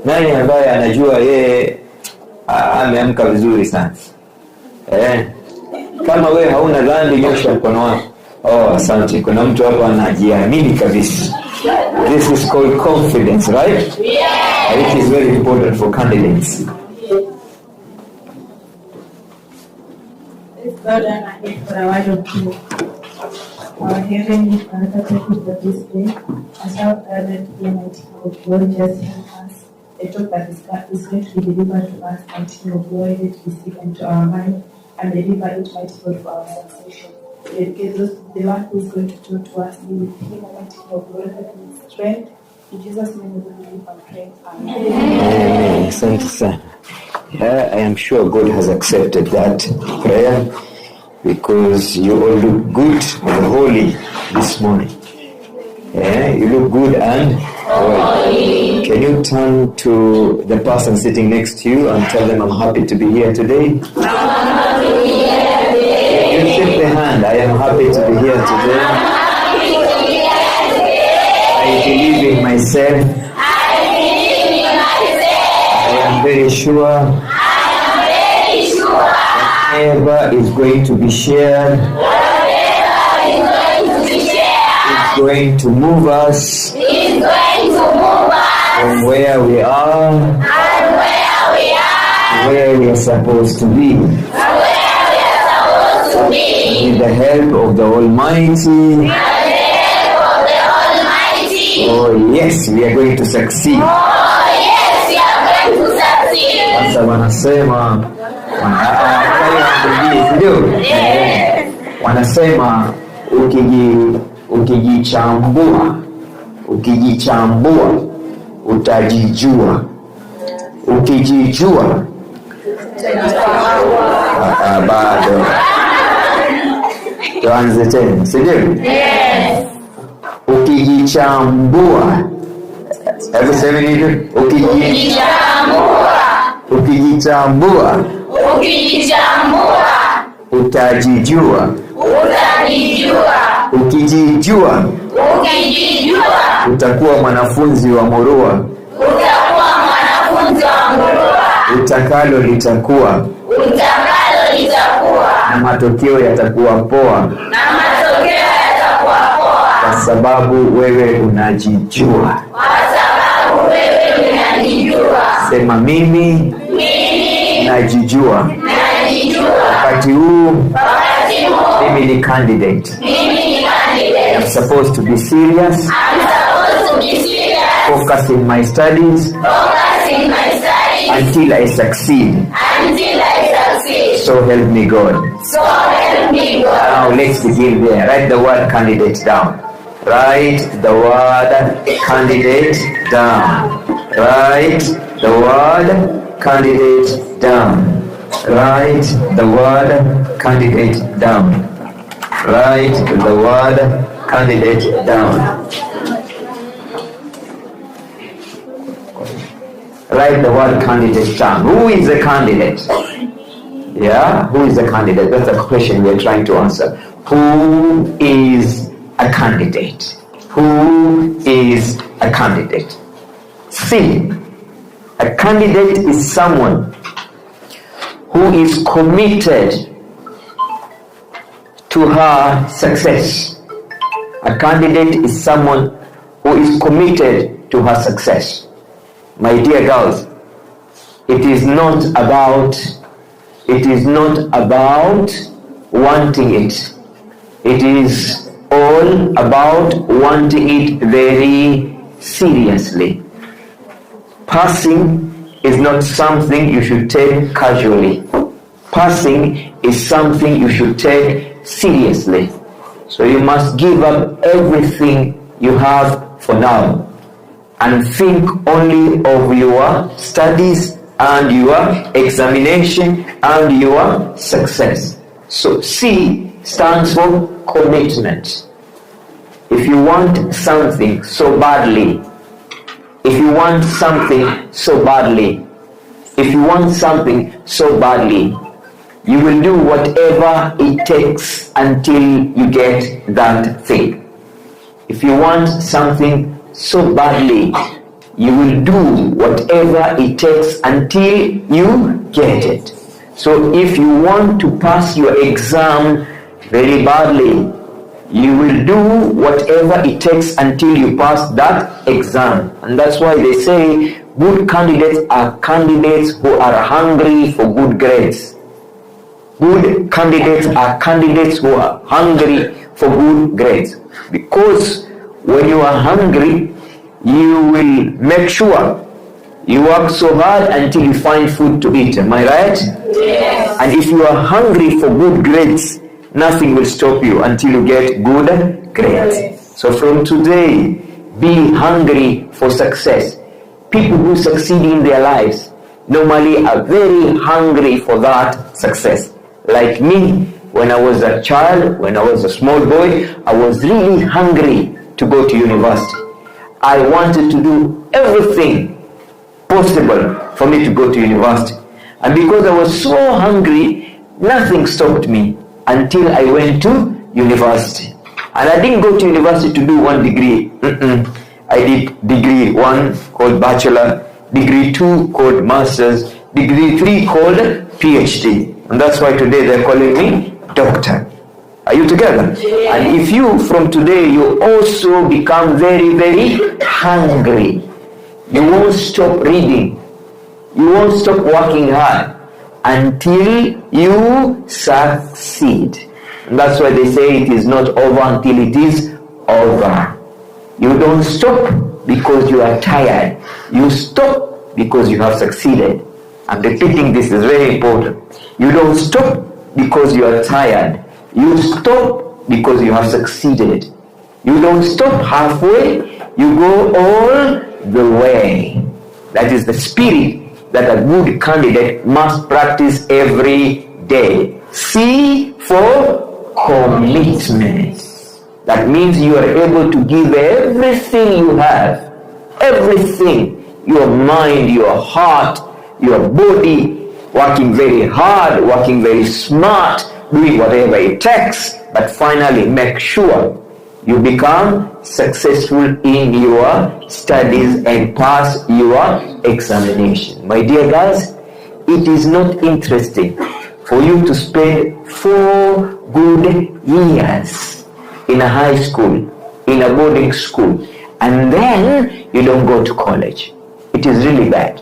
Nani ambaye anajua yeye ameamka vizuri sana? Kama wewe hauna dhambi, nyosha mkono wako. Oh, asante. Kuna mtu hapa anajiamini kabisa. This is called confidence, right? Yeah. It is very important for candidates. God and I for a word of truth. Our Heavenly Father, thank you for this day. As our gathered here, mighty God, God, just help us. The talk that is going to be delivered to us, mighty God, let it be seek into our mind and deliver it, mighty God, for our salvation. The one who is going to talk to us, be with him, mighty God, let his strength. In Jesus' name we believe and pray. Amen. Thank you, sir. Yeah, I am sure God has accepted that prayer because you all look good and holy this morning. Yeah, you look good and holy. Can you turn to the person sitting next to you and tell them, I'm happy to be here today? I'm happy to be here today. You shake the hand. I am happy to be here today. I'm happy to be here today. I believe in myself. I believe in myself. I am very sure. Whatever is going to be shared, it's going to move us from where we are to where we are supposed to be. With the help of the Almighty. Oh yes, we are going to succeed. Sasa wanasema wanasema ukijichambua utajijua, ukijijua bado. Tuanze tena, si ndio? Yes. Ukijichambua, hebu sema hivyo, ukijichambua utajijua, ukijijua utakuwa mwanafunzi wa murua, utakalo litakuwa, na matokeo yatakuwa poa, kwa sababu wewe unajijua. Sema mimi najijua. Wakati huu mimi ni candidate. I'm supposed to be serious. Focus in my studies. Until I succeed. So help me God. Now let's begin there. Write the word candidate down. Write the word candidate down. Write the word candidate down. Write the word candidate down. Write the word candidate down. Write the word candidate down. Who is the candidate? Yeah, who is the candidate? That's the question we are trying to answer. Who is a candidate? Who is a candidate? C. A candidate is someone who is committed to her success. A candidate is someone who is committed to her success. My dear girls, it is not about wanting it. It is all about wanting it very seriously. Passing is not something you should take casually. Passing is something you should take seriously. So you must give up everything you have for now and think only of your studies and your examination and your success. So C stands for commitment. If you want something so badly, if you want something so badly, you will do whatever it takes until you get that thing. If you want something so badly, you will do whatever it takes until you get it. So if you want to pass your exam very badly, you will do whatever it takes until you pass that exam. And that's why they say good candidates are candidates who are hungry for good grades. Good candidates are candidates who are hungry for good grades. Because when you are hungry, you will make sure you work so hard until you find food to eat. Am I right? Yes. And if you are hungry for good grades, nothing will stop you until you get good grades. Yes. So from today, be hungry for success. People who succeed in their lives normally are very hungry for that success. Like me, when I was a child, when I was a small boy, I was really hungry to go to university. I wanted to do everything possible for me to go to university. And because I was so hungry, nothing stopped me until I went to university. And I didn't go to university to do one degree. I did degree 1 called bachelor, degree 2 called master's, degree 3 called PhD. And that's why today they're calling me doctor. Are you together? Yeah. And if you, from today, you also become very, very hungry. You won't stop reading. You won't stop working hard until you succeed. And that's why they say it is not over until it is over. You don't stop because you are tired. You stop because you have succeeded. I'm repeating this, is very important. You don't stop because you are tired. You stop because you have succeeded. You don't stop halfway. You go all the way. That is the spirit that a good candidate must practice every day. C for commitment. That means you are able to give everything you have. Everything. Your mind, your heart, your body. Working very hard, working very smart, doing whatever it takes. But finally make sure you become successful in your studies and pass your examination. My dear guys, it is not interesting for you to spend 4 good years in a high school, in a boarding school, and then you don't go to college. It is really bad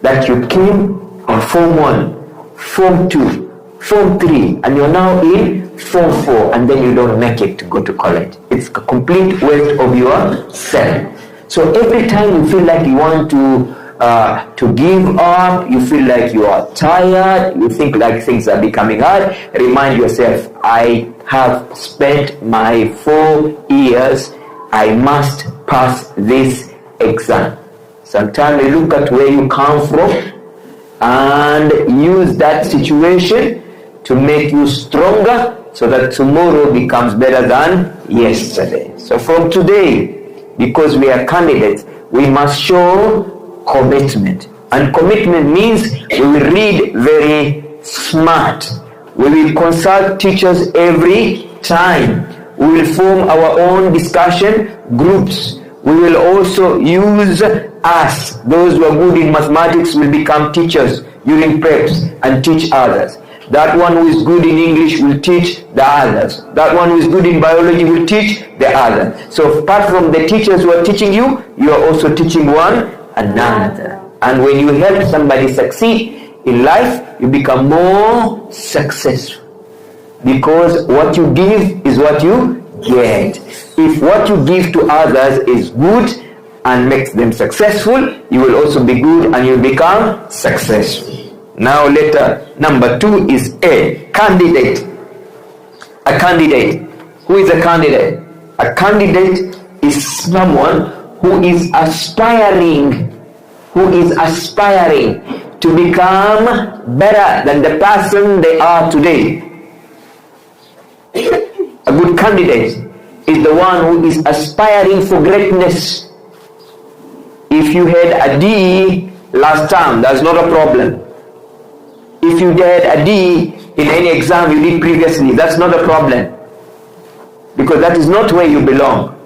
that you came in Form 1, Form 2, Form 3, and you're now in Form 4, and then you don't make it to go to college. It's a complete waste of yourself. So every time you feel like you want to give up, you feel like you are tired, you think like things are becoming hard, remind yourself, I have spent my 4 years, I must pass this exam. Sometimes you look at where you come from and use that situation to make you stronger so that tomorrow becomes better than yesterday. So from today, because we are candidates, we must show commitment. And commitment means we will read very smart. We will consult teachers every time. We will form our own discussion groups. We will also use us. Those who are good in mathematics will become teachers during preps and teach others. That one who is good in English will teach the others. That one who is good in biology will teach the other. So apart from the teachers who are teaching you, you are also teaching one another. And when you help somebody succeed in life, you become more successful. Because what you give is what you get. If what you give to others is good and makes them successful, you will also be good and you will become successful. Now letter number 2 is A, candidate. A candidate. Who is a candidate? A candidate is someone who is aspiring to become better than the person they are today. A good candidate is the one who is aspiring for greatness. If you had a D last term, that's not a problem. If you had a D in any exam you did previously, that's not a problem. Because that is not where you belong.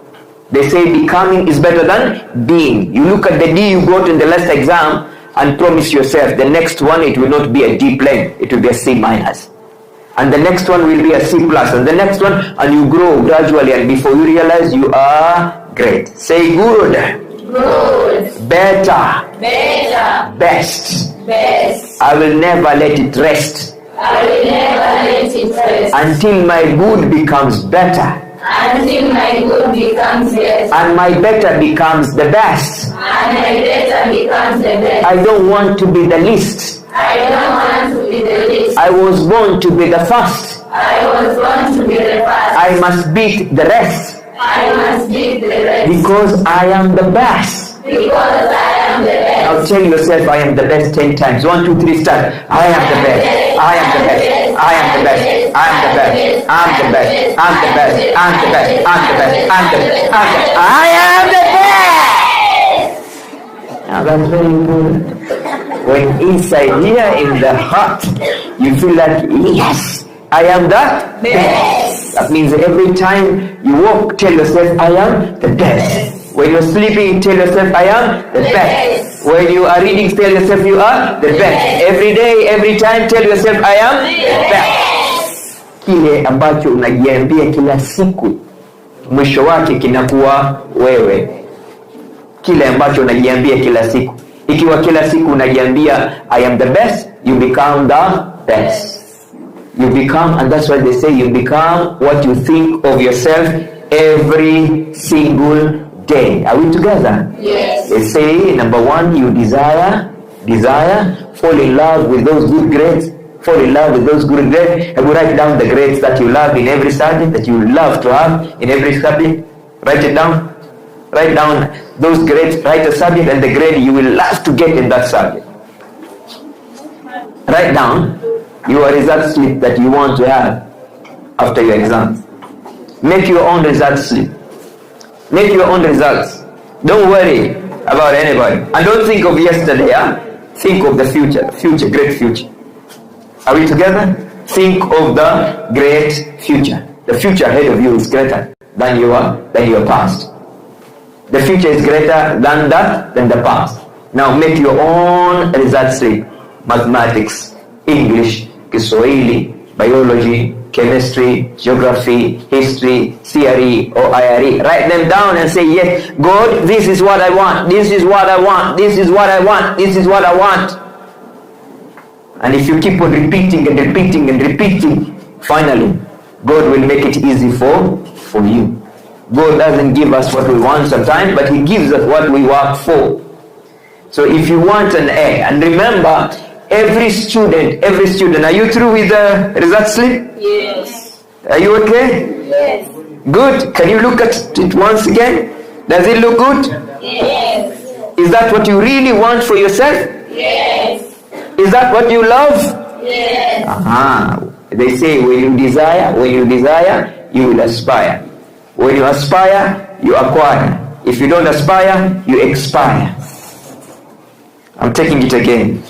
They say becoming is better than being. You look at the D you got in the last exam and promise yourself the next one, it will not be a D plain, it will be a C minus. And the next one will be a C plus, and the next one, and you grow gradually, and before you realize you are great. Say good. Good. Better. Better. Best. Best. I will never let it rest. I will never let it rest. Until my good becomes better. Until my good becomes best. And my better becomes the best. And my better becomes the best. I don't want to be the least. I don't want to be the least. I was born to be the first. I was born to be the first. I must beat the rest. I must beat the rest. Because I am the best. Because I am the best. Now tell yourself I am the best 10 times. 1, 2, 3, start. I am the best. I am the best. I am the best. I am the best. I'm the best. I'm the best. I'm the best. I'm the best. I'm the best. I am the best. Now that's very good. When inside here in the heart you feel like, yes, I am the best. That means every time you walk, tell yourself I am the best. When you're sleeping, tell yourself I am the best. When you are reading, tell yourself you are the best. Every day, every time, tell yourself I am the best. Kile ambacho unajiambia kila siku, mwisho wake kinakuwa wewe. Kile ambacho unajiambia kila siku. Ikiwa kila siku unajiambia I am the best, you become the best. You become, and that's why they say you become what you think of yourself every single day. Are we together? Yes. They say, number 1, you desire, fall in love with those good grades. Fall in love with those good grades. And we write down the grades that you love in every subject, that you love to have in every subject. Write it down. Write down those grades, write a subject and the grade you will love to get in that subject. Write down your result slip that you want to have after your exams. Make your own result slip. Make your own results. Don't worry about anybody. And don't think of yesterday. Think of the future, great future. Are we together? Think of the great future. The future ahead of you is greater than your past. The future is greater than the past. Now make your own result slip. Mathematics, English, Kiswahili, biology, chemistry, geography, history, CRE or IRE. Write them down and say, yes, God, this is what I want. This is what I want. This is what I want. This is what I want. And if you keep on repeating and repeating and repeating, finally, God will make it easy for you. God doesn't give us what we want sometimes, but He gives us what we work for. So if you want an A, and remember, every student, are you through with the result slip? Yes. Are you okay? Yes. Good. Can you look at it once again? Does it look good? Yes. Is that what you really want for yourself? Yes. Is that what you love? Yes. They say when you desire, you will aspire. When you aspire, you acquire. If you don't aspire, you expire. I'm taking it again.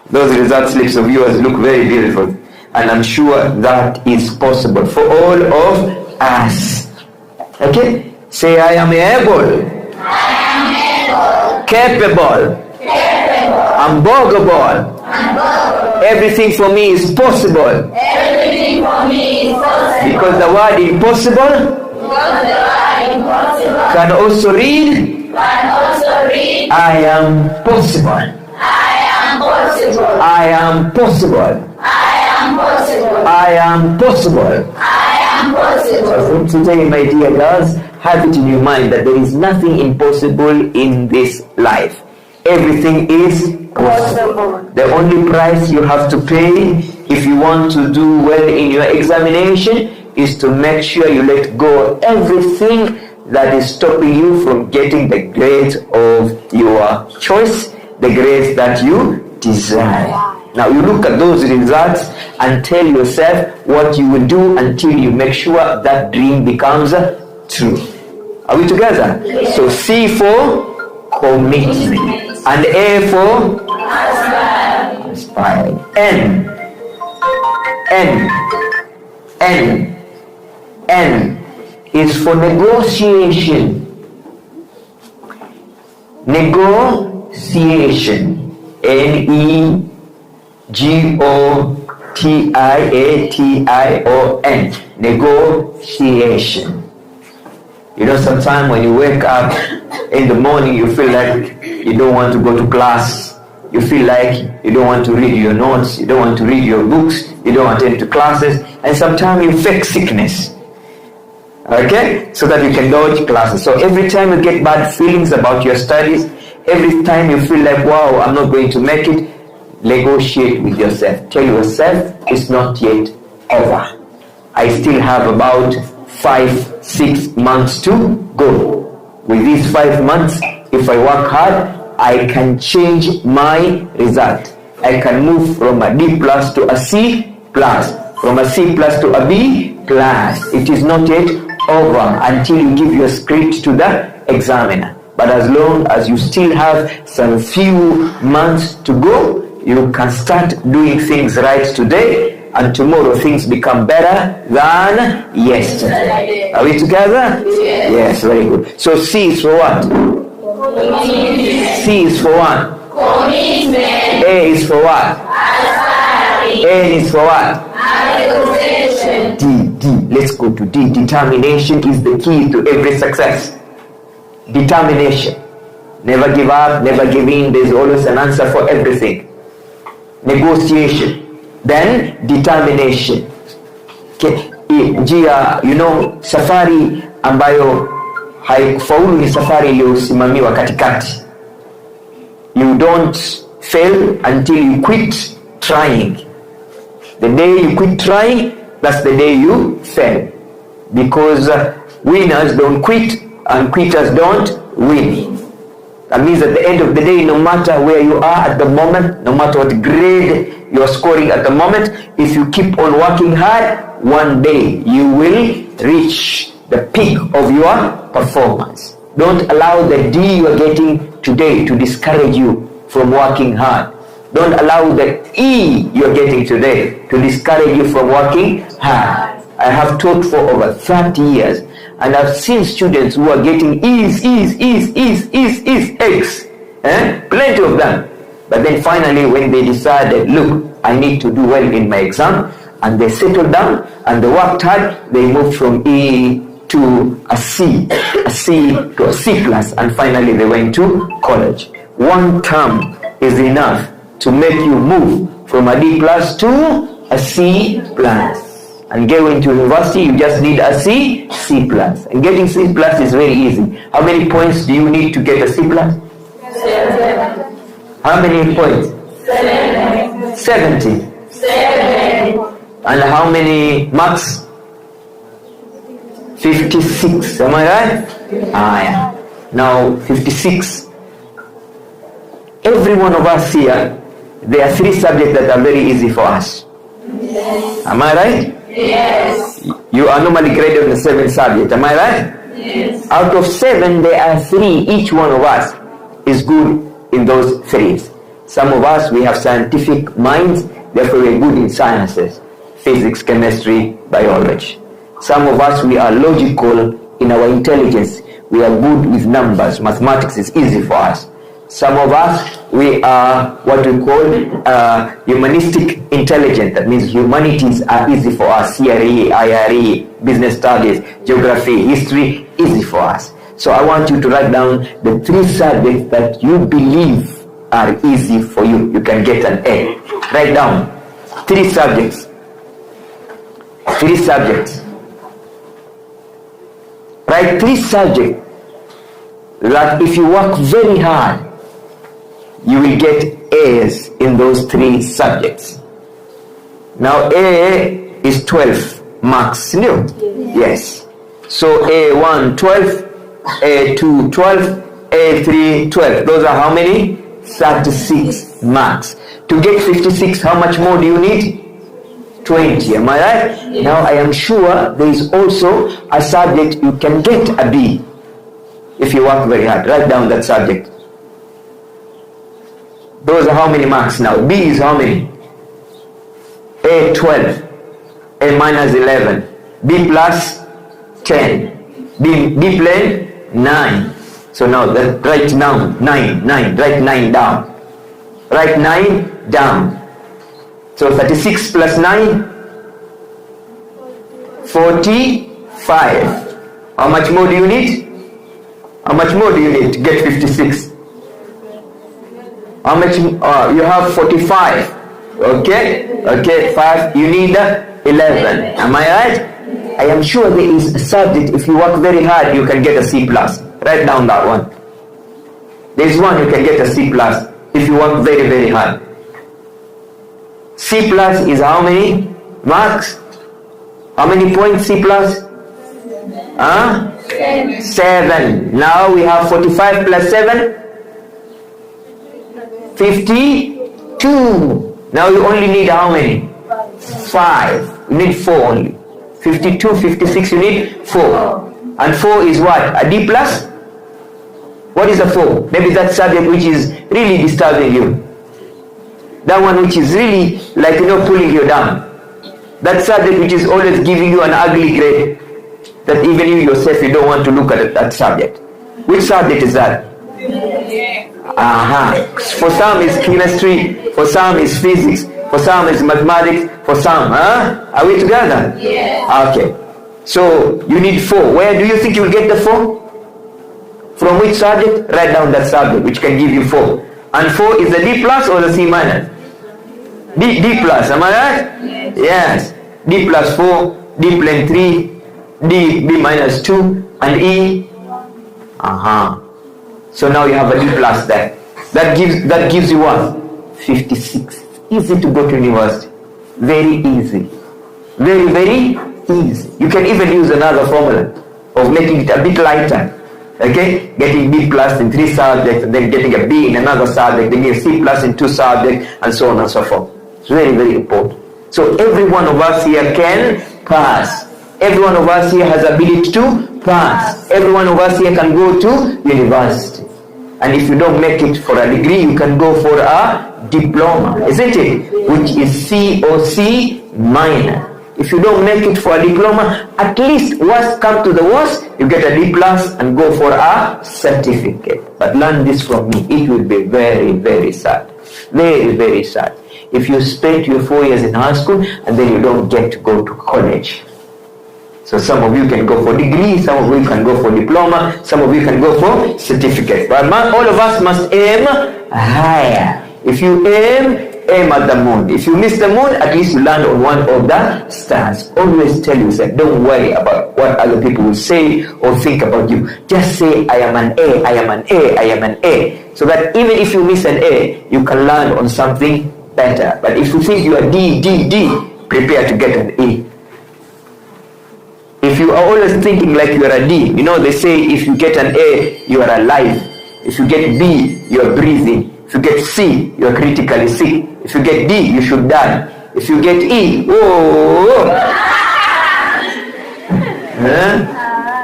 Those result slips of yours look very beautiful. And I'm sure that is possible for all of us. Okay? Say, I am able. Capable. Unbogable. Everything for me is possible. Everything for me is possible. Because the word impossible can also read, I am possible. I am possible. I am possible. I am possible. I am possible. I am possible. So from today, my dear girls, have it in your mind that there is nothing impossible in this life. Everything is possible. The only price you have to pay if you want to do well in your examination is to make sure you let go of everything that is stopping you from getting the grades of your choice, the grades that you desire. Now you look at those results and tell yourself what you will do until you make sure that dream becomes true. Are we together? Yes. So C for commitment and A for aspiring. is for negotiation. Negotiation. Negotiation. Negotiation. You know, sometimes when you wake up in the morning, you feel like you don't want to go to class. You feel like you don't want to read your notes. You don't want to read your books. You don't want to attend to classes. And sometimes you fake sickness. Okay? So that you can dodge classes. So every time you get bad feelings about your studies, every time you feel like, wow, I'm not going to make it, negotiate with yourself. Tell yourself, it's not yet over. I still have about 5-6 months to go. With these 5 months, if I work hard, I can change my result. I can move from a D plus to a C plus, from a C plus to a B plus. It is not yet over until you give your script to the examiner. But as long as you still have some few months to go, you can start doing things right today, and tomorrow things become better than yesterday. Are we together? Yes, very good. So C is for what? C is for what? Commitment. A is for what? Aspiring. N is for what? Acquisition. D. Let's go to D. Determination is the key to every success. Determination. Never give up, never give in. There's always an answer for everything. Negotiation. Then determination. Okay. Njia, you know, safari ambayo haikufaulu ni safari iliyosimamiwa katikati. You don't fail until you quit trying. The day you quit trying, that's the day you fail. Because winners don't quit and quitters don't win. That means at the end of the day, no matter where you are at the moment, no matter what grade you are scoring at the moment, if you keep on working hard, one day you will reach the peak of your performance. Don't allow the D you are getting today to discourage you from working hard. Don't allow the E you are getting today to discourage you from working hard. I have taught for over 30 years, and I've seen students who are getting E's, X. Plenty of them. But then finally when they decided, look, I need to do well in my exam, and they settled down and they worked hard, they moved from E to a C to a C plus, and finally they went to college. One term is enough to make you move from a D plus to a C plus. And going to university, you just need a C plus. And getting C plus is very easy. How many points do you need to get a C plus? 7. How many points? 7. 70. 7. And how many marks? 56. Am I right? Yeah. Now 56. Every one of us here, there are 3 subjects that are very easy for us. Yes. Am I right? Yes. You are normally graded on the 7th subject. Am I right? Yes. Out of 7, there are 3. Each one of us is good in those 3. Some of us, we have scientific minds, therefore we are good in sciences. Physics, chemistry, biology. Some of us, we are logical in our intelligence. We are good with numbers. Mathematics is easy for us. Some of us, we are what we call humanistic intelligent. That means humanities are easy for us. CRE, IRE, business studies, geography, history, easy for us. So I want you to write down the 3 subjects that you believe are easy for you. You can get an A. Write down 3 subjects. 3 subjects. Write 3 subjects that if you work very hard, you will get A's in those 3 subjects. Now A is 12 marks, no? Yes. So A1 12, A2 12, A3 12. Those are how many? 36 marks. To get 56, how much more do you need? 20. Am I right? Yes. Now I am sure there is also a subject you can get a B if you work very hard. Write down that subject. Those are how many marks now? B is how many? A 12, A minus 11, B plus 10. D plane, 9. So now write now 9. Write 9 down. Write 9 down. So 36 plus 9, 45. How much more do you need? How much more do you need to get 56? How much? You have 45. Okay, 5. You need 11. Am I right? I am sure there is a subject, if you work very hard, you can get a C+. Write down that one. There is one you can get a C+, if you work very, very hard. C+ is how many marks? How many points C+? 7. Now we have 45 plus 7. 52. Now you only need how many? 5. You need 4 only. 52, 56, you need 4. And 4 is what? A D+? What is a 4? Maybe that subject which is really disturbing you. That one which is really like, pulling you down. That subject which is always giving you an ugly grade. That even you yourself, you don't want to look at that subject. Which subject is that? For some is chemistry, for some is physics, for some is mathematics, for some, Are we together? Yeah. Okay. So you need 4. Where do you think you will get the 4? From which subject? Write down that subject which can give you 4. And 4 is the D+ or the C-? D+, am I right? Yes. D plus 4, D plane 3, D minus 2, and E. So now you have a D+ there. That gives you what? 56. Easy to go to university. Very easy. Very, very easy. You can even use another formula of making it a bit lighter. Okay? Getting B+ in 3 subjects, and then getting a B in another subject, then getting C+ in 2 subjects, and so on and so forth. It's very, very important. So every one of us here can pass. Every one of us here has ability to pass. Every one of us here can go to university. And if you don't make it for a degree, you can go for a diploma, isn't it? Which is C or C minor. If you don't make it for a diploma, at least worst come to the worst, you get a D+ and go for a certificate. But learn this from me. It will be very, very sad. Very, very sad. If you spent your 4 years in high school and then you don't get to go to college. So some of you can go for degree, some of you can go for diploma, some of you can go for certificate. But all of us must aim higher. If you aim at the moon. If you miss the moon, at least you land on one of the stars. Always tell yourself, don't worry about what other people will say or think about you. Just say, I am an A, I am an A, I am an A. So that even if you miss an A, you can land on something better. But if you think you are D, prepare to get an A. If you are always thinking like you are a D, they say if you get an A, you are alive. If you get B, you are breathing. If you get C, you are critically sick. If you get D, you should die. If you get E,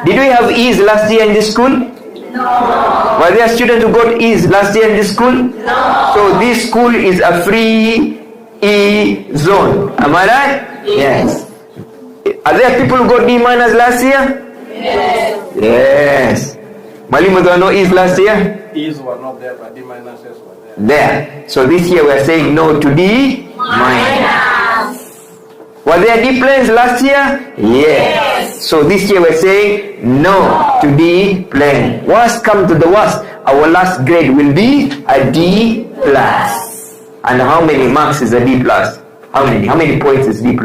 Did we have E's last year in this school? No. Were there students who got E's last year in this school? No. So this school is a free E zone. Am I right? Yes. Are there people who got D- last year? Yes. Malimu, there were no E's last year? E's were not there, but D- were there. There. So this year we are saying no to D-. Were there D planes last year? Yes. So this year we are saying no to D plane. Worst come to the worst, our last grade will be a D+. And how many marks is a D+? How many points is D+?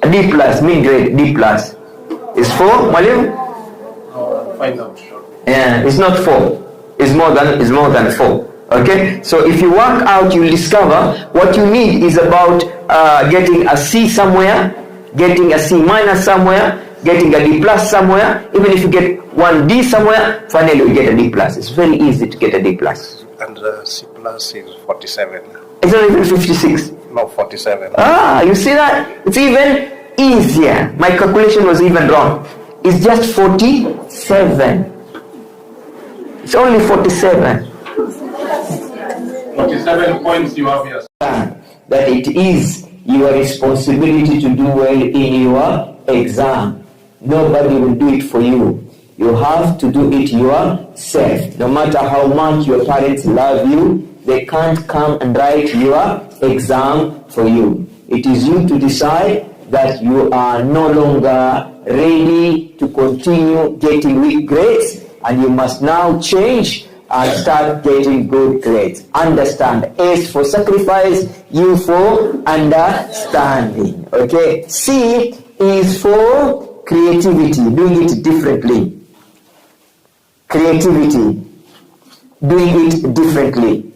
A D+, mean grade, D+. Is 4, Malim? Find out, sure. Yeah, it's not 4. It's more than 4. Okay? So if you work out, you'll discover what you need is about getting a C somewhere, getting a C- somewhere, getting a D+ somewhere. Even if you get 1 D somewhere, finally you get a D+. It's very easy to get a D+. And C+ is 47. It's not even 56. No, 47. You see that? It's even easier. My calculation was even wrong. It's just 47. It's only 47. 47 points you have here. That it is your responsibility to do well in your exam. Nobody will do it for you. You have to do it yourself. No matter how much your parents love you, they can't come and write your exam for you. It is you to decide that you are no longer ready to continue getting weak grades, and you must now change and start getting good grades. Understand. S for sacrifice, U for understanding. Okay. C is for creativity, doing it differently. Creativity, doing it differently.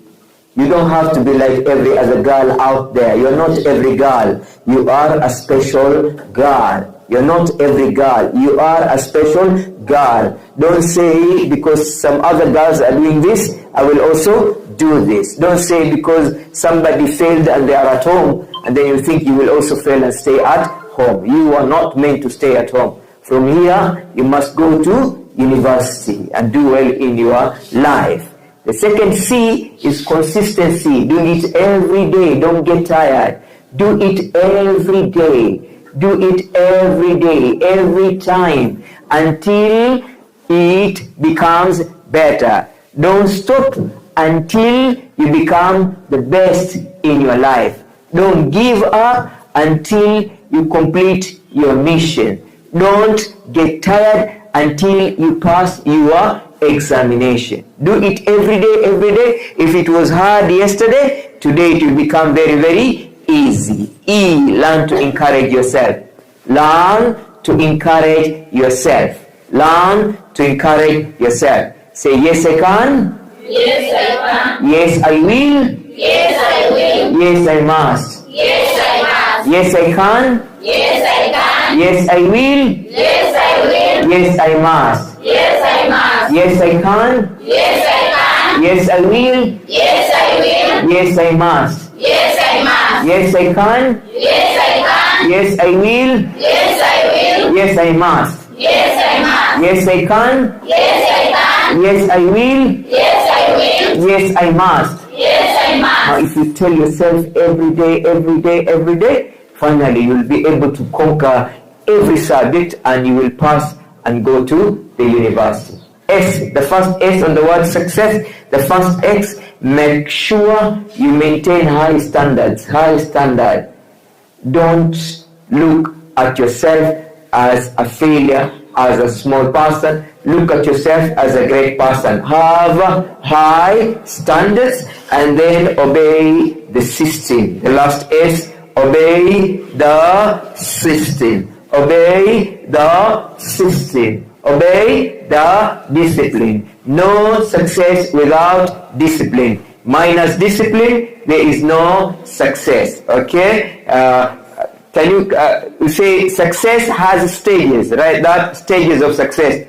You don't have to be like every other girl out there. You're not every girl. You are a special girl. You're not every girl. You are a special girl. Don't say because some other girls are doing this, I will also do this. Don't say because somebody failed and they are at home, and then you think you will also fail and stay at home. You are not meant to stay at home. From here, you must go to university and do well in your life. The second C is consistency. Doing it every day. Don't get tired. Do it every day. Do it every day, every time, until it becomes better. Don't stop until you become the best in your life. Don't give up until you complete your mission. Don't get tired until you pass your examination. Do it every day, every day. If it was hard yesterday, today it will become very, very easy. E, learn to encourage yourself. Learn to encourage yourself. Learn to encourage yourself. Say, yes, I can. Yes, I can. Yes, I will. Yes, I will. Yes, I must. Yes, I must. Yes, I can. Yes, I can. Yes, I will. Yes, I will. Yes, I must. Yes, I must. Yes, I can. Yes, I can. Yes, I will. Yes, I will. Yes, I must. Yes, I must. Yes, I can. Yes, I can. Yes, I will. Yes, I will. Yes, I must. Yes, I must. Yes, I can. Yes, I can. Yes, I will. Yes, I will. Yes, I must. Yes, I Now, must. if you tell yourself every day, every day, every day, finally you'll be able to conquer every subject and you will pass and go to the university. S, the first S on the word success, the first X, make sure you maintain high standards, high standard. Don't look at yourself as a failure, as a small person. Look at yourself as a great person. Have high standards and then obey the system. The last S, obey the system. Obey the system. Obey the discipline. No success without discipline. Minus discipline, there is no success. Okay? Can you say success has stages, right? That stages of success.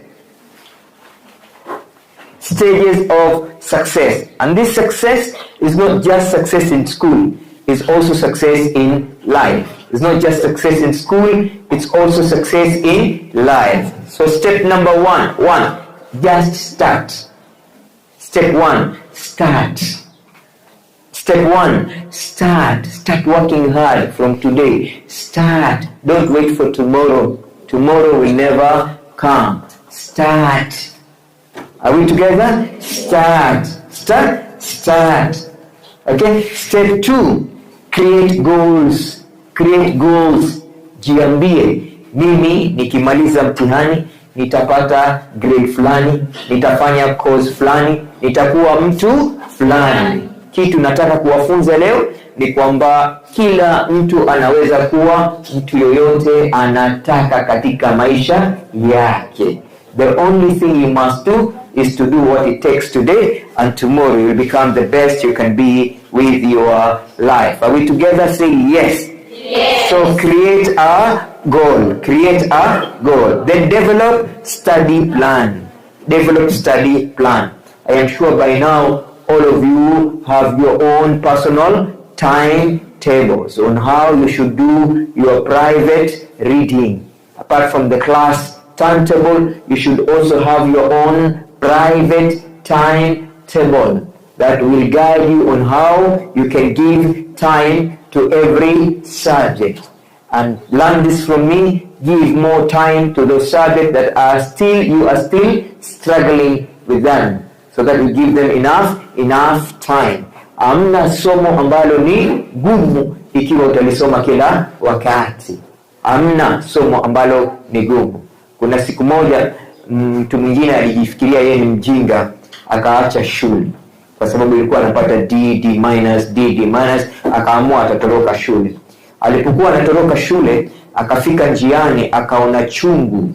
Stages of success. And this success is not just success in school. It's also success in life. It's not just success in school. It's also success in life. So step number one, just start. Step one, start. Step one, start. Start working hard from today. Start. Don't wait for tomorrow. Tomorrow will never come. Start. Are we together? Start. Start. Start. Okay. Step two, create goals. Create goals. Jiambie, mimi nikimaliza mtihani nitapata grade fulani, nitafanya course fulani, nitakuwa mtu fulani. Kitu nataka kuwafunza leo ni kwamba kila mtu anaweza kuwa mtu yoyote anataka katika maisha yake. The only thing you must do is to do what it takes today, and tomorrow you will become the best you can be with your life. Are we together? Say yes. Yes. So create a goal. Create a goal. Then develop study plan. Develop study plan. I am sure by now all of you have your own personal timetables on how you should do your private reading. Apart from the class timetable, you should also have your own private timetable that will guide you on how you can give time to every subject. And learn this from me. give more time to those subjects that you are still struggling with them, so that we give them enough time. Amna somo ambalo ni gumu ikiwa utalisoma kila wakati. Amna somo ambalo ni gumu. Kuna siku moja mtu mwingine alijifikiria yeye ni mjinga, akaacha shule kwa sababu ilikuwa anapata D minus, akaamua atatoroka shule. Alipokuwa anatoroka shule, akafika njiani akaona chungu,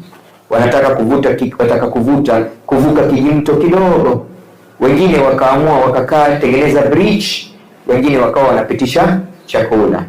wanataka kuvuka kijimto kidogo. Wengine wakaamua wakakaa tengeneza bridge, wengine wakawa wanapitisha chakula.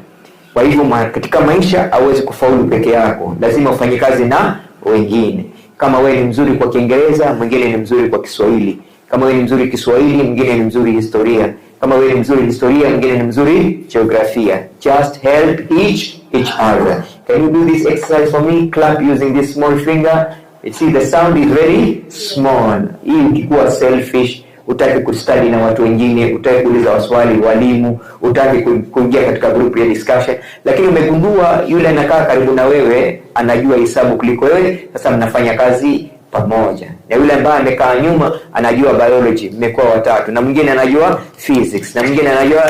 Kwa hivyo katika maisha hauwezi kufaulu peke yako, lazima ufanye kazi na wengine. Kama wewe ni mzuri kwa Kiingereza, mwingine ni mzuri kwa Kiswahili. Kama wewe ni mzuri Kiswahili, mwingine ni mzuri historia. Kama wewe ni mzuri historia, mwingine ni mzuri geografia. Just help each other. Can you do this exercise for me? Clap using this small finger. You see the sound is very small. Hii ukikuwa selfish, utaki kustudy na watu wengine, utaki kuuliza waswali walimu, utaki kuingia katika group ya discussion, lakini umegundua yule anakaa karibu na wewe anajua hesabu kuliko wewe, sasa mnafanya kazi pamoja. Na yule ambaye amekaa nyuma anajua biology, mmekuwa watatu, na mwingine anajua physics, na mwingine anajua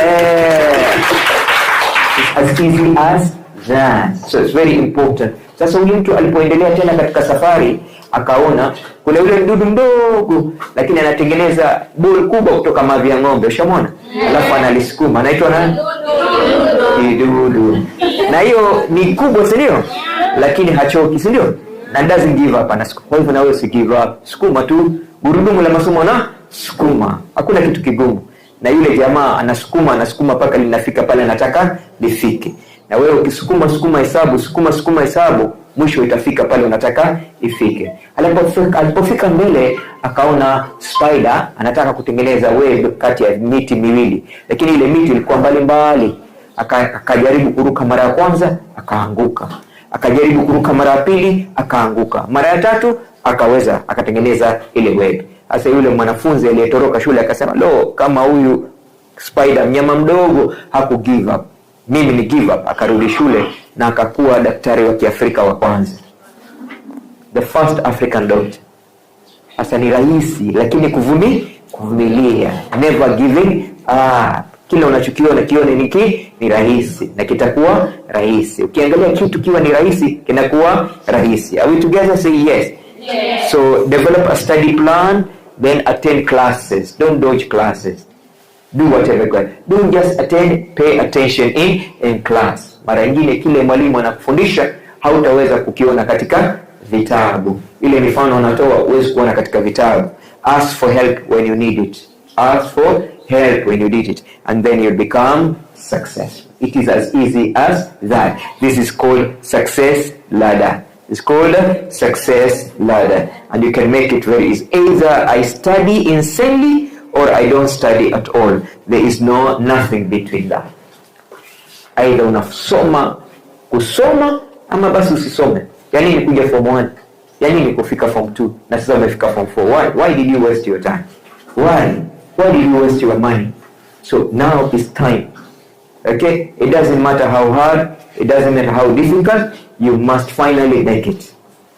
as easy as that. So it's very important. Sasa huyu mtu alipoendelea tena katika safari, akaona kuna yule mdudu mdogo lakini anatengeneza ball kubwa kutoka mavi ya ng'ombe, ushamona? Alafu analisukuma, anaitwa nani? Kidudu. Na hiyo ni kubwa, si ndio? Lakini hachoki, si ndio? Na doesn't give up, anasukuma. Kwa hivyo na wewe si give up, sukuma tu. Gurudumu la masomo na sukuma, hakuna kitu kigumu. Na yule jamaa anasukuma mpaka linafika pale anataka lifike. Na wewe ukisukuma hesabu, mwisho itafika pale unataka ifike. Alipofika mbele, akaona spider anataka kutengeneza web kati ya miti miwili, lakini ile miti ilikuwa mbali. Akajaribu kuruka mara ya kwanza, akaanguka. Akajaribu kuruka mara ya pili, akaanguka. Mara ya tatu akaweza, akatengeneza ile web. Sasa yule mwanafunzi aliyetoroka shule akasema, kama huyu spider mnyama mdogo haku give up, mimi ni give up. Akarudi shule na akakuwa daktari wa Kiafrika wa kwanza, the first African doctor. Sasa ni rahisi, lakini kuvumilia, never giving up. Kila unachokiona kione ni rahisi na kitakuwa rahisi. Ukiangalia kitu kiwa ni rahisi, kinakuwa rahisi. Are we together? Say yes. Yes. So develop a study plan, then attend classes. Don't dodge classes. Do whatever you can. Don't just attend, pay attention in class. Mara nyingine kile mwalimu anakufundisha hautaweza kukiona katika vitabu. Ile mifano anatoa huwezi kuona katika vitabu. Ask for help when you need it. Ask for help when you need it, and then you'll become successful. It is as easy as that. This is called success ladder. It's called success ladder, and you can make it very easy. Either I study insanely or I don't study at all. There is nothing between that. Either kusoma ama basi usisome. Yani ni kuja form 1, yani ni kufika form 2, na sasa umefika form 4. Why did you waste your time? Why did you waste your money? So now is time. Okay? It doesn't matter how hard, it doesn't matter how difficult, you must finally make it.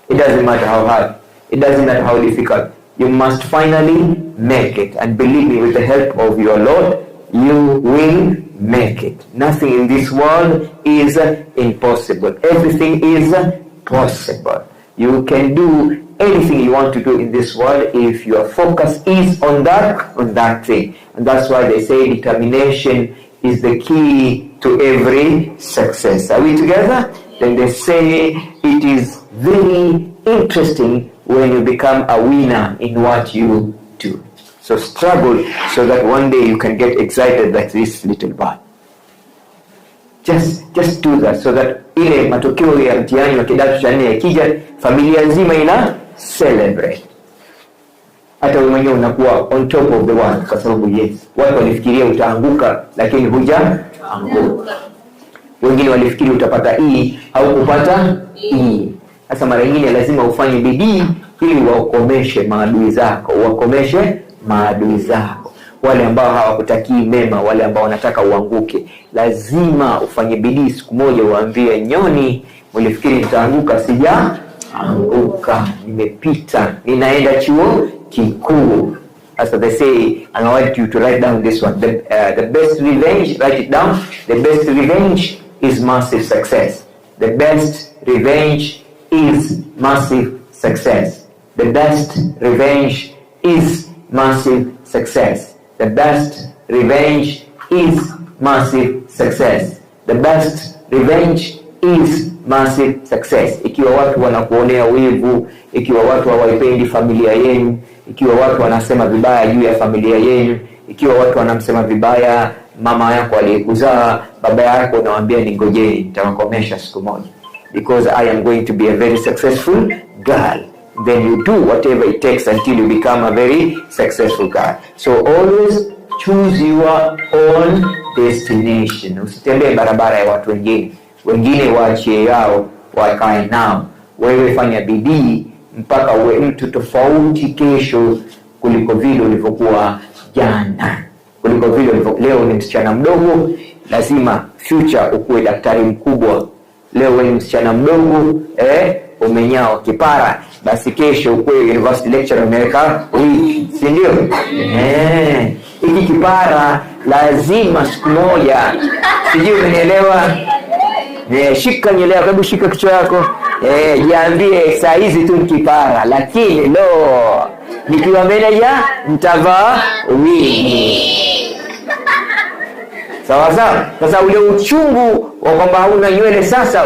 It doesn't matter how hard, it doesn't matter how difficult, you must finally make it. And believe me, with the help of your Lord, you will make it. Nothing in this world is impossible. Everything is possible. You can do anything you want to do in this world if your focus is on that thing. And that's why they say determination is the key to every success. Are we together? Then they say it is very interesting when you become a winner in what you do. So struggle so that one day you can get excited like this little boy. Just do that so that ile matokeo ya mtihani wa kidato cha 4 yakija, familia nzima ina celebrate. Hata wewe mwenyewe unakuwa on top of the world kwa sababu yes, watu walifikiria utaanguka lakini hujaanguka. Wengine walifikiri utapata E au kupata E. Sasa mara nyingine lazima ufanye bidii ili wakomeshe maadui zako. Wale ambao hawakutakii mema, wale ambao wanataka uanguke, lazima ufanye bidii siku moja uambie nyoni Mlifikiri nitaanguka, sijaanguka, nimepita, ninaenda chuo kikuu. As they say, and I want you to write down this one. The best revenge, write it down. The best revenge is massive success. The best revenge is massive success. The best revenge is massive success. The best revenge is massive success. The best revenge is massive success. Ikiwa watu wanakuonea wivu, ikiwa watu hawaipendi familia yenu, ikiwa watu wanasema vibaya juu ya familia yenu, ikiwa watu wanamsema vibaya mama yako aliyekuzaa, baba yako, unawaambia ningojeni, nitawakomesha siku moja, because I am going to be a very successful girl. Then you do whatever it takes until you become a very successful girl. So always choose your own destination. Usitembee barabara ya watu wengine. Wengine waachie yao, wakae nao. Wewe fanya bidii mpaka uwe mtu tofauti kesho kuliko vile ulivyokuwa jana. Kuliko vile leo ni msichana mdogo, lazima future ukuwe daktari mkubwa. Leo wewe msichana mdogo, umenyao kipara, basi kesho ukuwe university lecturer umeweka wiki, si ndio? Hiki kipara lazima siku moja, sijui umenielewa? Shika nywele yako, hebu shika kichwa yako. Jiambie saa hizi tu kipara, lakini nikiwa manager nitavaa wigi. Sawa sawa. Sasa ule uchungu wa kwamba hauna nywele sasa,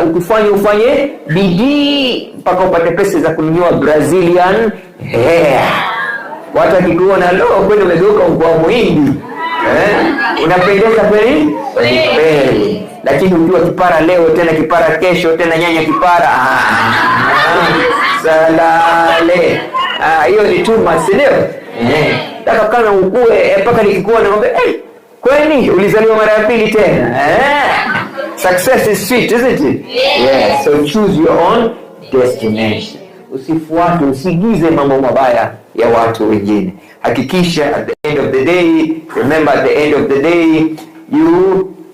ufanye bidii mpaka upate pesa za kununua Brazilian hair. Watu wakikuona kweli umegeuka kwa muhindi. Unapendeza kweli? Kweli. Lakini ukiwa kipara leo, tena kipara kesho, tena nyanya kipara, salale. Hiyo ni tuma, si ndio? Nataka kana ukue mpaka nikikuwa naomba kwani ulizaliwa mara ya pili tena. Success is sweet, isn't it? Yes. So choose your own destination. Usifuate, usigize mambo mabaya ya watu wengine. Hakikisha at the end of the day, remember at the end of the day,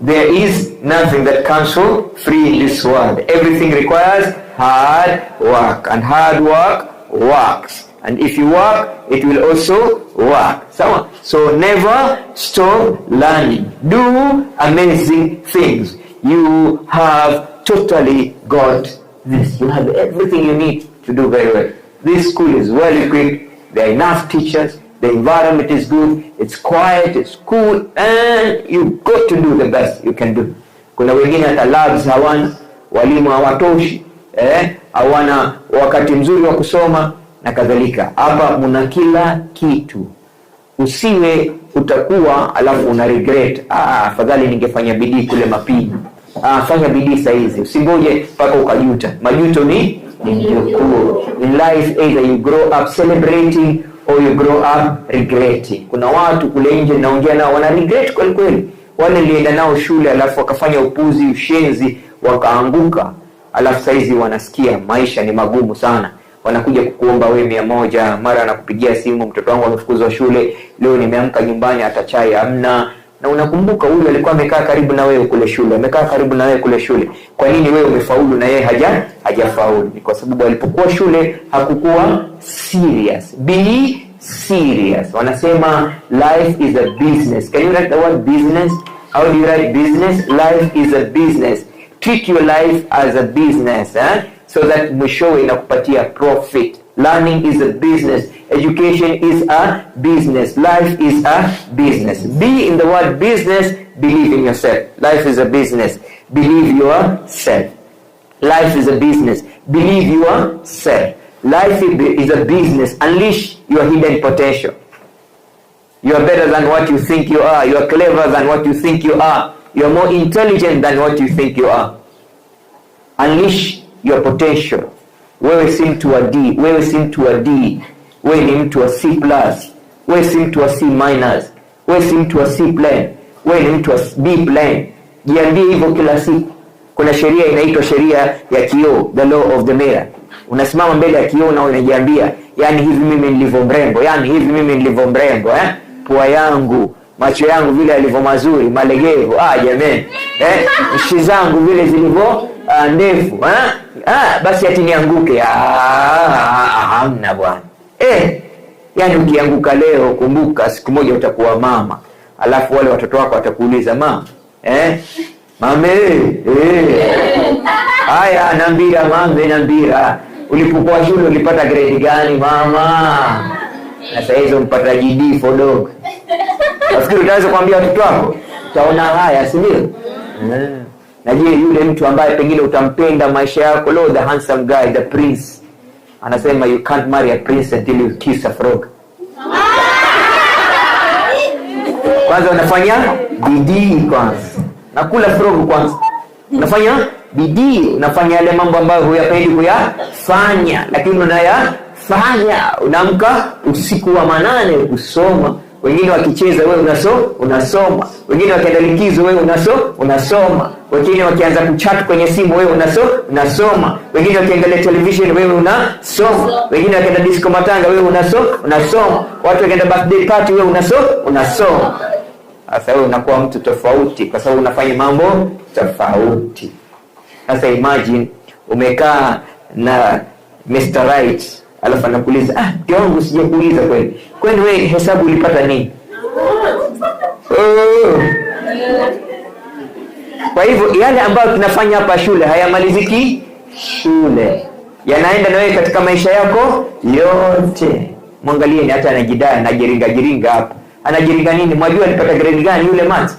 there is nothing that comes for free in this world. Everything requires hard work, and hard work works. And if you work, it will also work. So never stop learning. Do amazing things. You have totally got this. You have everything you need to do very well. This school is well equipped. There are enough teachers. The environment is good. It's quiet. It's cool. And you've got to do the best you can do. Kuna wengine hata labs hawana, walimu hawatoshi, hawana wakati mzuri wa kusoma na kadhalika. Hapa mna kila kitu. Usiwe utakuwa alafu una regret. Afadhali ningefanya bidii kule Mapimo. Fanya bidii saa hizi. Usingoje mpaka ukajuta. Majuto ni mjukuu. In life either you grow up celebrating or you grow up regretting. Kuna watu kule nje naongea nao wana regret kweli kweli. Wale nilienda nao shule alafu wakafanya upuzi, ushenzi, wakaanguka. Alafu saa hizi wanasikia maisha ni magumu sana. Wanakuja kukuomba wewe 100, mara anakupigia simu, mtoto wangu amefukuzwa shule, leo nimeamka nyumbani hata chai hamna. Na unakumbuka huyu alikuwa amekaa karibu na wewe kule shule, amekaa karibu na wewe kule shule. Kwa nini wewe umefaulu na yeye hajafaulu? Ni kwa sababu alipokuwa shule hakukuwa serious. Be serious. Wanasema life is a business. Can you write the word business? How do you write business? Life is a business. Treat your life as a business, so that mwishowe inakupatia profit. Learning is a business. Education is a business. Life is a business. Be in the word business. Believe in yourself. Life is a business. Believe yourself. Life is a business. Believe yourself. Life is a business. Unleash your hidden potential. You are better than what you think you are. You are clever than what you think you are. You are more intelligent than what you think you are. Unleash your potential. Wewe si mtu wa D. Wewe si mtu wa D. Wewe ni mtu wa C+. Wewe si mtu wa C-. Wewe si mtu wa C plan. Wewe ni mtu wa B plan. Jiambie hivyo kila siku. Kuna sheria inaitwa sheria ya kioo, the law of the mirror. Unasimama mbele ya kioo na unajiambia, yani hivi mimi nilivyo mrembo, yani hivi mimi nilivyo mrembo, pua yangu, macho yangu vile yalivyo mazuri, malegevu, jamani. Nchi zangu vile zilivyo ndefu, basi ati nianguke. Hamna bwana. Yani ukianguka leo, kumbuka siku moja utakuwa mama, alafu wale watoto wako watakuuliza mama, mame, haya nambira mame, nambira ulipokuwa shule ulipata grade gani mama? Na sasa hizo mpata GD for dog. Nafikiri utaweza kuambia watoto wako? Utaona haya, si ndio? Na je, yule mtu ambaye pengine utampenda maisha yako, the handsome guy, the prince, anasema you can't marry a prince until you kiss a frog. Kwanza unafanya bidii kwanza. Nakula frog kwanza. Unafanya bidii, unafanya yale mambo ambayo huyapendi kuyafanya, lakini unayafanya. Unaamka usiku wa manane kusoma. Wengine wakicheza wewe unasoma. Wengine wakienda likizo wewe unasoma. Wengine wakianza kuchat kwenye simu wewe unasoma. Wengine wakiangalia television wewe unasoma. Wengine wakienda disco matanga wewe unasoma. Watu wakienda birthday party wewe unasoma. Sasa wewe unakuwa mtu tofauti kwa sababu unafanya mambo tofauti. Sasa imagine umekaa na Mr. Right, alafu anakuuliza, mke wangu sijakuuliza kwani wewe hesabu ulipata nini? Kwa hivyo yale ambayo tunafanya hapa shule hayamaliziki shule, yanaenda na wewe katika maisha yako yote. Mwangalieni hata anajidai, anajiringa hapa. Anajiringa nini? Mwajua alipata grade gani yule maths?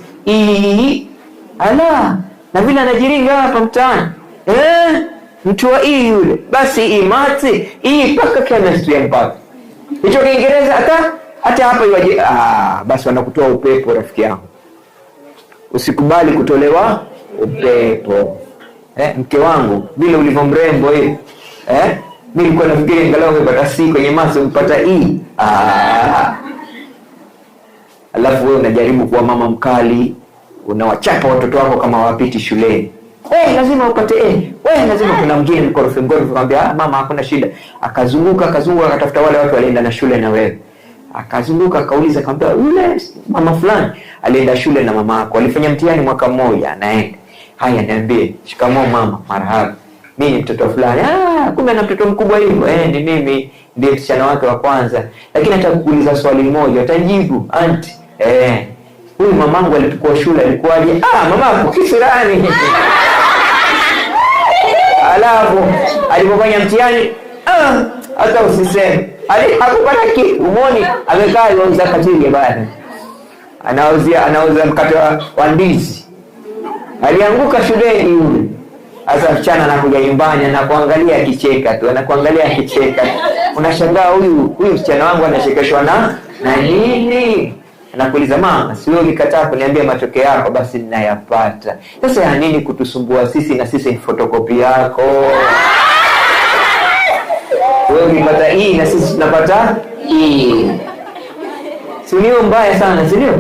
Na vile anajiringa hapa mtaani. Mtu wa yule. Basi maths, mpaka chemistry mpaka. Hicho Kiingereza hata hapa iwaje. Basi wanakutoa upepo rafiki yangu. Usikubali kutolewa upepo. Mke wangu, vile ulivyo mrembo hivi. Mimi nilikuwa nafikiri angalau ungepata C kwenye maths, ungepata E. Alafu wewe unajaribu kuwa mama mkali, unawachapa watoto wako kama hawapiti shuleni. Lazima upate lazima. Kuna mgeni mkorofi akamwambia mama hakuna shida. Akazunguka akatafuta wale watu walienda na shule na wewe. Akazunguka akauliza akamwambia yule mama fulani alienda shule na mama yako. Alifanya mtihani mwaka mmoja naenda. Haya niambie, shikamoo mama, marhaba. Mimi mtoto fulani. Kumbe na mtoto mkubwa hivyo. Ni mimi ndiye msichana wake wa kwanza. Lakini hata kuuliza swali moja utajibu, auntie. Huyu mamangu alipokuwa shule alikuwaje? Mamako kisirani. Alafu alipofanya mtihani, hata usiseme. Hakupata kitu, umeoni amekaa yuauza katili bana. Anauza mkate wa ndizi. Alianguka shuleni yule. Sasa mchana anakuja nyumbani na kuangalia akicheka tu, Unashangaa huyu msichana wangu anachekeshwa na nini? Anakuuliza mama, si wewe ulikataa kuniambia matokeo yako, basi ninayapata. Sasa ya nini kutusumbua sisi na sisi ni photocopy yako? Wewe ulipata hii na sisi tunapata hii. Si ndio mbaya sana, si ndio?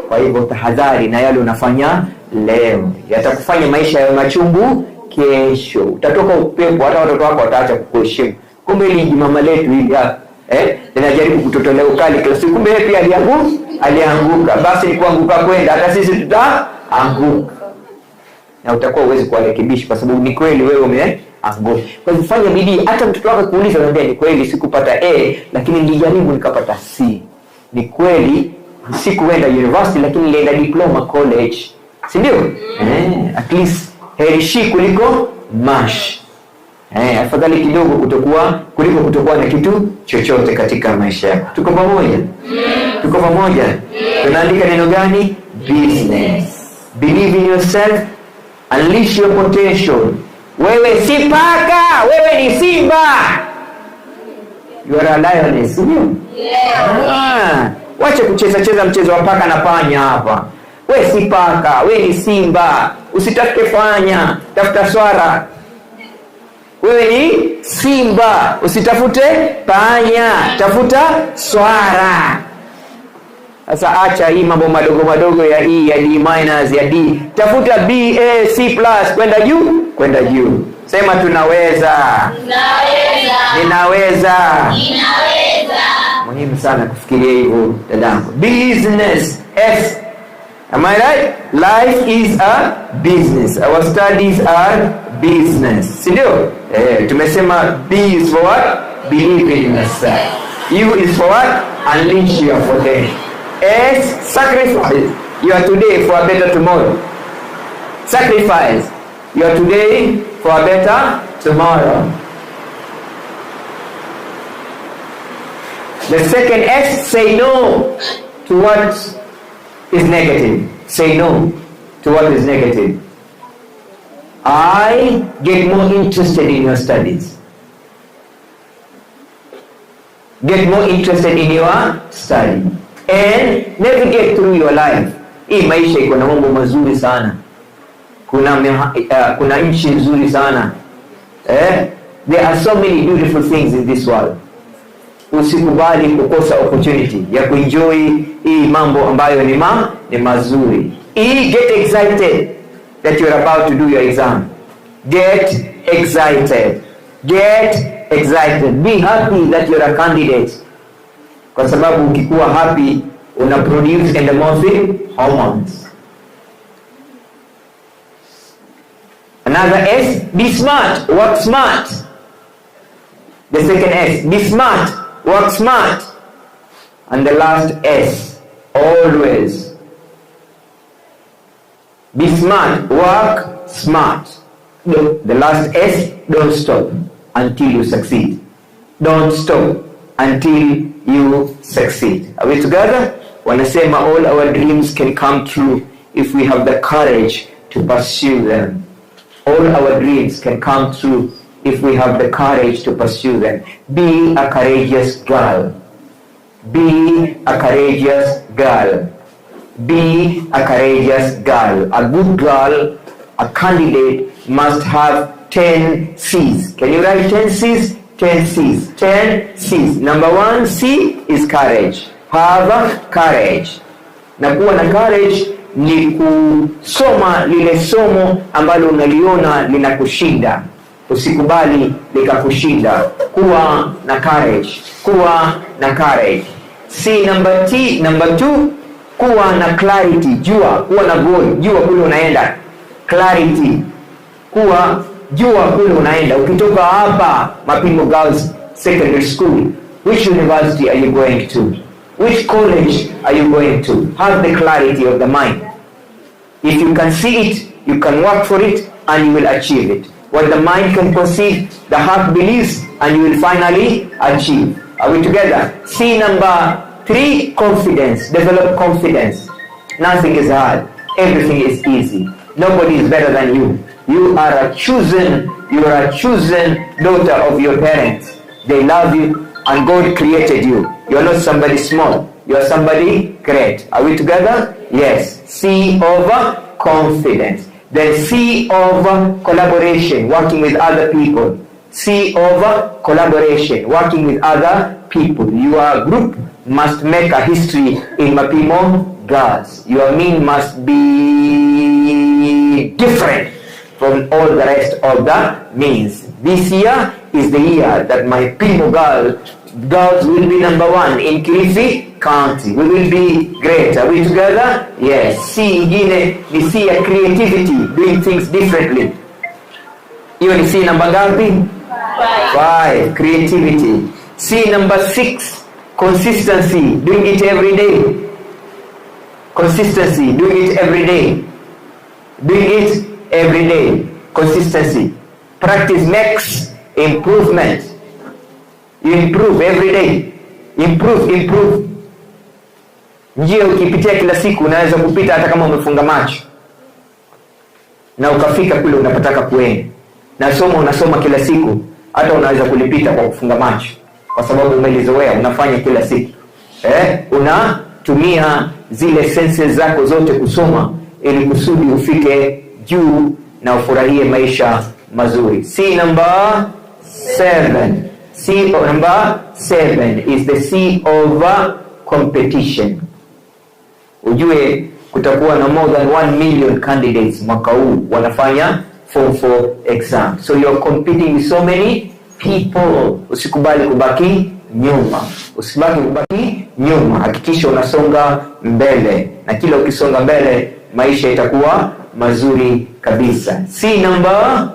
Kwa hivyo tahadhari na yale unafanya leo. Yatakufanya maisha ya machungu kesho. Utatoka upepo, hata watoto wako wataacha kukuheshimu. Kumbe ili mama letu hili hapa linajaribu kutotolea ukali kila siku. Kumbe pia alianguka. Basi ni kuanguka kwenda, hata sisi tutaanguka. Na utakuwa uwezi kuwarekebisha kwa sababu ni kweli wewe umeanguka. Kwa hivyo fanya bidii. Hata mtoto wako kuuliza mwambie ni kweli sikupata lakini nilijaribu nikapata C. Ni kweli sikuenda university lakini nilienda diploma college. Si ndio? At least herishi kuliko mash. Afadhali kidogo kuliko kutokuwa na kitu chochote katika maisha yako. Tuko pamoja? Tunaandika neno gani? Business. Believe in yourself, unleash your potential. Wewe si paka, wewe ni simba. You are a lioness, sio? Wacha kucheza mchezo wa paka na panya hapa. Wewe si paka, wewe ni simba. Usitafute fanya, tafuta swara. Wewe ni simba, usitafute panya, tafuta swara. Sasa acha hii mambo madogo ya E, ya D minus, ya D. Tafuta B, A, C plus, kwenda juu. Sema tunaweza. Ninaweza. Muhimu sana kufikiria hivyo dadangu. Business, S. Am I right? Life is a business. Our studies are business. Sindio? Tumesema B is for what? Believe in yourself. U is for what? Unleash your potential. S, sacrifice. You are today for a better tomorrow. Sacrifice. You are today for a better tomorrow. The second S, say no to what is negative. Say no to what is negative. I get more interested in your studies. Get more interested in your study. And navigate through your life. Hii maisha iko na mambo mazuri sana. Kuna nchi nzuri sana. There are so many beautiful things in this world. Usikubali kukosa opportunity ya kuenjoy hii mambo ambayo ni mazuri. Get excited that you're about to do your exam. Get excited. Get excited. Be happy that you're a candidate. Kwa sababu ukikuwa happy, una produce endorphin hormones. Another S, be smart, work smart. The second S, be smart, work smart. And the last S, always. Be smart, work smart. The last S, don't stop until you succeed. Don't stop until you succeed. Are we together? Wanasema all our dreams can come true if we have the courage to pursue them. All our dreams can come true if we have the courage to pursue them. Be a courageous girl. Be a courageous girl. Be a courageous girl. A good girl, a candidate, must have 10 C's. Can you write 10 C's? 10 C's. 10 C's. Number 1 C is courage. Have courage. Na kuwa na courage ni kusoma lile somo ambalo unaliona linakushinda. Usikubali likakushinda. Kuwa na courage. Kuwa na courage. C number 2, kuwa na clarity. Kuwa na goal. Jua kule unaenda. Clarity. Jua kule unaenda. Ukitoka hapa Mapimo Girls Secondary School, which university are you going to? Which college are you going to? Have the clarity of the mind. If you can see it, you can work for it, and you will achieve it. What the mind can conceive, the heart believes, and you will finally achieve. Are we together? C number 3, confidence. Develop confidence. Nothing is hard. Everything is easy. Nobody is better than you. You are a chosen daughter of your parents. They love you, and God created you. You are not somebody small. You are somebody great. Are we together? Yes. C over confidence. Then C over collaboration, working with other people. C over collaboration, working with other people. Your group must make a history in Mapimo Girls. Your mean must be different from all the rest of the means. This year is the year that Mapimo Girls will be number 1 in Kilifi County. We will be great. Are we together? Yes. C ingine ni C ya creativity, doing things differently. Hiyo ni C number ngapi? 5. Creativity. C number 6, consistency, doing it every day. Consistency, doing it every day. Doing it every day. Consistency. Practice makes improvement. You improve every day. Improve. Njia ukipitia kila siku unaweza kupita hata kama umefunga macho. Na ukafika kule unapotaka kuenda. Na somo unasoma kila siku hata unaweza kulipita kwa kufunga macho. Kwa sababu umelizoea, unafanya kila siku. Unatumia zile senses zako zote kusoma ili kusudi ufike juu na ufurahie maisha mazuri. C number 7. C number 7 is the C of competition. Ujue kutakuwa na more than 1 million candidates mwaka huu wanafanya Form 4 exam. So you're competing with so many people. Usikubali kubaki nyuma. Hakikisha unasonga mbele. Na kila ukisonga mbele, maisha itakuwa mazuri kabisa. C number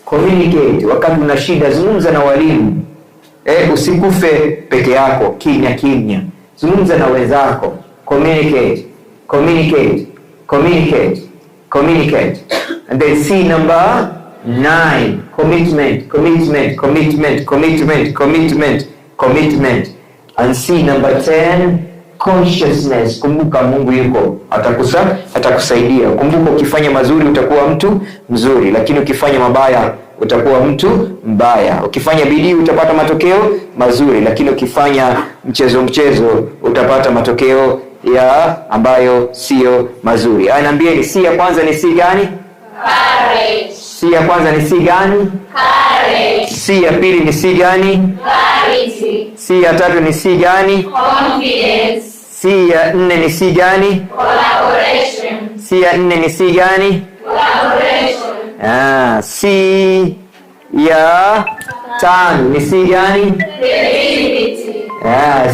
Communicate. Wakati una shida, zungumza na walimu. Usikufe peke yako, kimya kimya. Zungumza na wenzako. Communicate. And then C number 9, commitment. And C number 10, consciousness. Kumbuka Mungu yuko, atakusaidia. Kumbuka ukifanya mazuri utakuwa mtu mzuri, lakini ukifanya mabaya utakuwa mtu mbaya. Ukifanya bidii utapata matokeo mazuri, lakini ukifanya mchezo utapata matokeo ambayo sio mazuri. Niambieni, C ya kwanza ni C gani? Courage. C ya kwanza ni C gani? Courage. C ya pili ni C gani? Clarity. C ya tatu ni C gani? Confidence. C ya nne ni C gani? Collaboration. C ya nne ni C gani? Collaboration. C ya tano ni C gani? Creativity.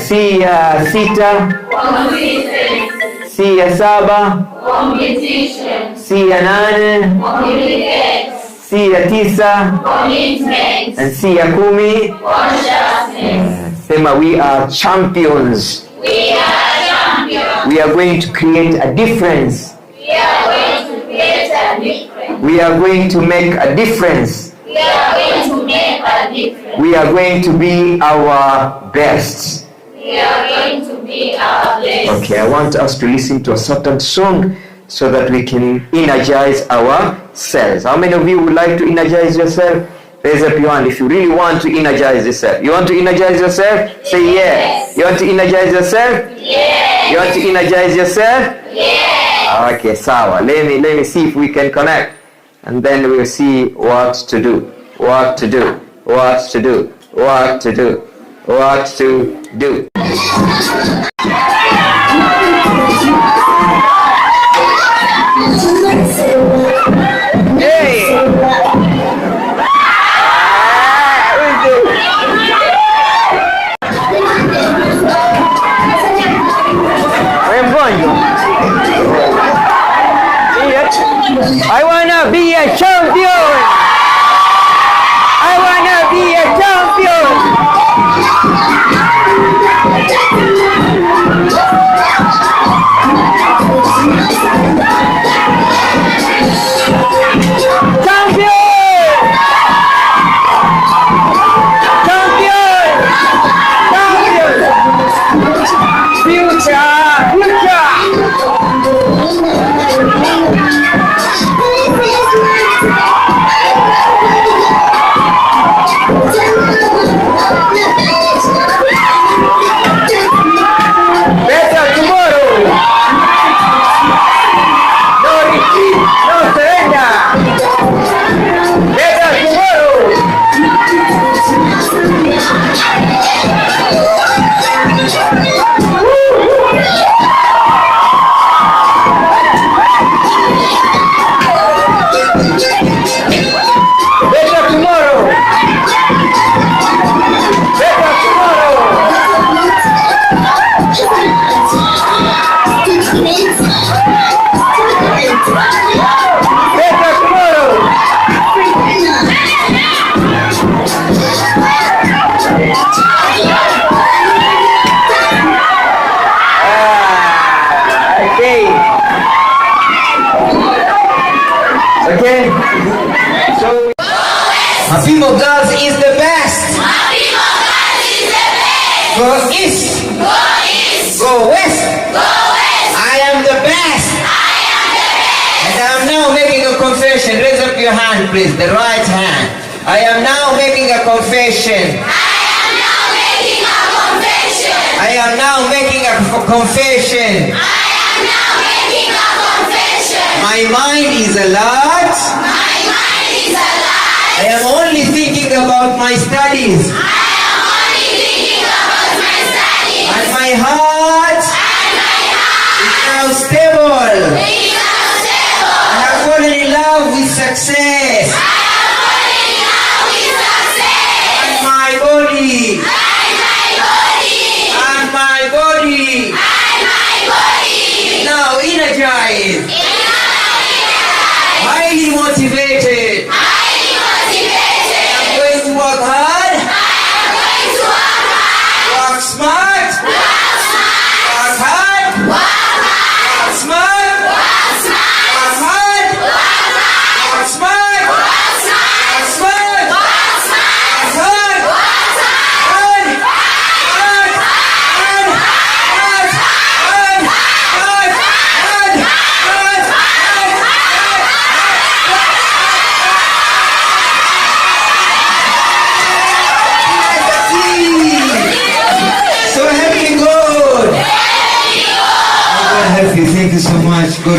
C ya sita? Consistency. C ya saba? Competition. C ya nane? Communicate. C ya tisa? Commitment. And C ya 10? Consciousness. Sema, we are champions. We are champions. We are going to create a difference. We are going to create a difference. We are going to make a difference. We are going to make a difference. We are going to be our best. We are going to be our best. Okay, I want us to listen to a certain song so that we can energize ourselves. How many of you would like to energize yourself? Raise up your hand if you really want to energize yourself. You want to energize yourself? Say yes. You want to energize yourself? Yes. You want to energize yourself? Yes. Okay, sawa. Let me see if we can connect. And then we'll see what to do. What to do. I wanna be a champion. I wanna be a champion. Okay? So, Mapimo Girls is the best. Mapimo Girls is the best. Go east. Go east. Go west. Go west. I am the best. I am the best. And I am now making a confession. Raise up your hand, please. The right hand. I am now making a confession. I am now making a confession. I am now making a confession. I am now making a confession. My mind is alert. My mind is alive. I am only thinking about my studies. I am only thinking about my studies. And my heart And my heart is now stable. is now stable. I have fallen in love with success. I am falling in love with success. And my body. And my body. And my body. And my body. Now energized. Is now energized. Highly motivated. Highly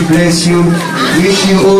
bless you. Wish you all